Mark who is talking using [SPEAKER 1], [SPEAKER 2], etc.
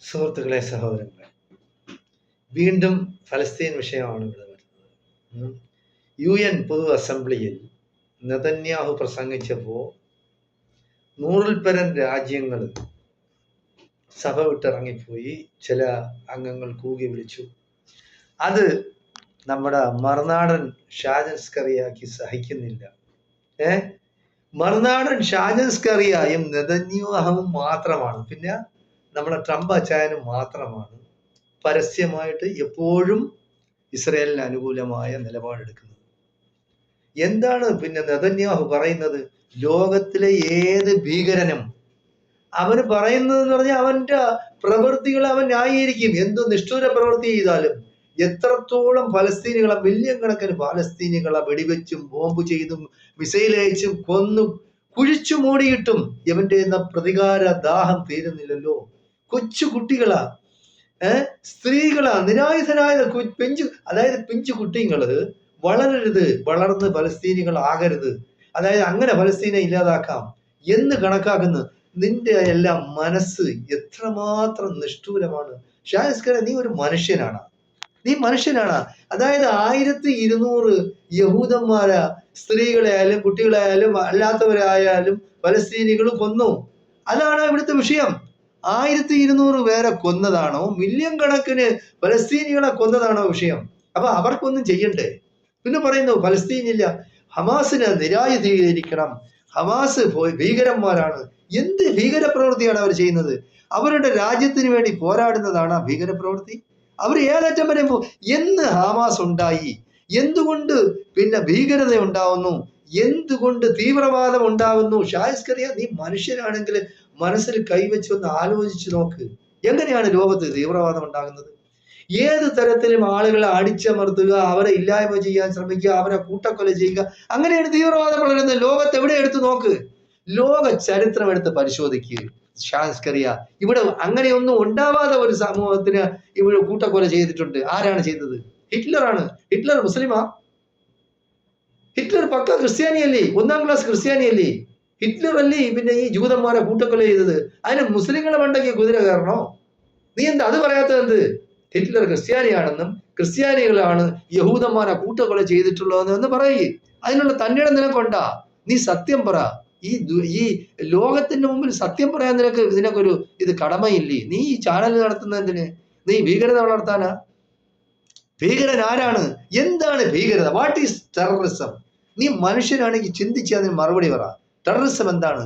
[SPEAKER 1] സുഹൃത്തുക്കളെ, സഹോദരങ്ങളെ, വീണ്ടും ഫലസ്തീൻ വിഷയമാണ് ഇവിടെ വരുന്നത്. UN പൊതു അസംബ്ലിയിൽ നെതന്യാഹു പ്രസംഗിച്ചപ്പോൾ 100-ൽ-പരം രാജ്യങ്ങൾ സഭ വിട്ടിറങ്ങിപ്പോയി. ചില അംഗങ്ങൾ കൂകി വിളിച്ചു. അത് നമ്മുടെ മറുനാടൻ ഷാജൻ സ്കറിയാക്ക് സഹിക്കുന്നില്ല. മറുനാടൻ ഷാജൻ സ്കറിയായും നെതന്യാഹുവും മാത്രമാണ്, പിന്നെ നമ്മുടെ ട്രംപ് അച്ചായനും മാത്രമാണ് പരസ്യമായിട്ട് എപ്പോഴും ഇസ്രയേലിന് അനുകൂലമായ നിലപാടെടുക്കുന്നത്. എന്താണ് പിന്നെ നെതന്യാഹു പറയുന്നത്? ലോകത്തിലെ ഏത് ഭീകരനും അവന് പറയുന്നതെന്ന് പറഞ്ഞാൽ അവന്റെ പ്രവൃത്തികൾ അവൻ ന്യായീകരിക്കും. എന്ത് നിഷ്ഠൂര പ്രവൃത്തി ചെയ്താലും, എത്രത്തോളം ഫലസ്തീനികളെ, മില്യൺ കണക്കിന് ഫലസ്തീനികളെ വെടിവെച്ചും ബോംബ് ചെയ്തും മിസൈൽ അയച്ചും കൊന്നും കുഴിച്ചു മൂടിയിട്ടും ഇവന്റെ പ്രതികാര ദാഹം തീരുന്നില്ലല്ലോ. കൊച്ചു കുട്ടികളാ, സ്ത്രീകളാ, നിരായുധരായ പിഞ്ചു കുട്ടികള് വളരരുത്, വളർന്ന് ഫലസ്തീനികൾ ആകരുത്, അതായത് അങ്ങനെ ഫലസ്തീനെ ഇല്ലാതാക്കാം എന്ന് കണക്കാക്കുന്നു. നിന്റെ എല്ലാം മനസ്സ് എത്രമാത്രം നിഷ്ഠൂരമാണ്. ഷായസ്കര, നീ ഒരു മനുഷ്യനാണ്, നീ മനുഷ്യനാണ്. അതായത് 1200 യഹൂദന്മാരെ, സ്ത്രീകളെയായാലും കുട്ടികളായാലും അല്ലാത്തവരായാലും ഫലസ്തീനികൾ കൊന്നു. അതാണ് ഇവിടുത്തെ വിഷയം. 1200 പേരെ കൊന്നതാണോ, മില്യൺ കണക്കിന് ഫലസ്തീനികളെ കൊന്നതാണോ വിഷയം? അപ്പൊ അവർക്കൊന്നും ചെയ്യണ്ടേ? പിന്നെ പറയുന്നു ഫലസ്തീനില്ല, ഹമാസിനെ നിരായുധീകരിക്കണം, ഹമാസ് ഭീകരന്മാരാണ്. എന്ത് ഭീകര പ്രവൃത്തിയാണ് അവർ ചെയ്യുന്നത്? അവരുടെ രാജ്യത്തിന് വേണ്ടി പോരാടുന്നതാണ് ഭീകര പ്രവൃത്തി. അവർ ഏതറ്റം വരെ എന്ന് ഹമാസ് ഉണ്ടായി, എന്തുകൊണ്ട് പിന്നെ ഭീകരത ഉണ്ടാവുന്നു, എന്തുകൊണ്ട് തീവ്രവാദം ഉണ്ടാകുന്നു? ഷായസ്കറിയ, നീ മനുഷ്യനാണെങ്കിൽ മനസ്സിൽ കൈവച്ച് ഒന്ന് ആലോചിച്ച് നോക്ക്. എങ്ങനെയാണ് ലോകത്ത് തീവ്രവാദം ഉണ്ടാകുന്നത്? ഏത് തരത്തിലും ആളുകളെ അടിച്ചമർത്തുക, അവരെ ഇല്ലായ്മ ചെയ്യാൻ ശ്രമിക്കുക, അവരെ കൂട്ടക്കൊല ചെയ്യുക, അങ്ങനെയാണ് തീവ്രവാദം വളരുന്നത്. ലോകത്ത് എവിടെ എടുത്തു നോക്ക്, ലോക ചരിത്രം എടുത്ത് പരിശോധിക്കുക ഷായസ്കറിയ. ഇവിടെ അങ്ങനെയൊന്നും ഉണ്ടാവാതെ ഒരു സമൂഹത്തിന് ഇവിടെ കൂട്ടക്കൊല ചെയ്തിട്ടുണ്ട്. ആരാണ് ചെയ്തത്? ഹിറ്റ്ലറാണ്. ഹിറ്റ്ലർ മുസ്ലിമാ? ഹിറ്റ്ലർ പക്ക ക്രിസ്ത്യാനിയല്ലേ? 1ാം ക്ലാസ് ക്രിസ്ത്യാനിയല്ലേ? ഹിറ്റ്ലർ അല്ലേ പിന്നെ ഈ ജൂതന്മാരെ കൂട്ടക്കൊല ചെയ്തത്? അതിന് മുസ്ലിങ്ങളെ മണ്ടയ്ക്ക് കുതിര കയറണോ? നീ എന്താ അത് പറയാത്തത്? എന്ത് ഹിറ്റ്ലർ ക്രിസ്ത്യാനിയാണെന്നും ക്രിസ്ത്യാനികളാണ് യഹൂദന്മാരെ കൂട്ടക്കൊല ചെയ്തിട്ടുള്ളതെന്ന് പറയുക. അതിനുള്ള തന്നിടം നിനക്കൊണ്ടാ? നീ സത്യം പറ. ഈ ലോകത്തിന്റെ മുമ്പിൽ സത്യം പറയാൻ നിനക്കൊരു ഇത് കടമയില്ലേ? നീ ഈ ചാനൽ നടത്തുന്നതിന് നീ ഭീകരത വളർത്താനാ? ഭീകരൻ ആരാണ്? എന്താണ് ഭീകരത? What is terrorism? നീ മനുഷ്യനാണെങ്കിൽ ചിന്തിച്ച് അതിന് മറുപടി പറ. ടെററിസം എന്താണ്?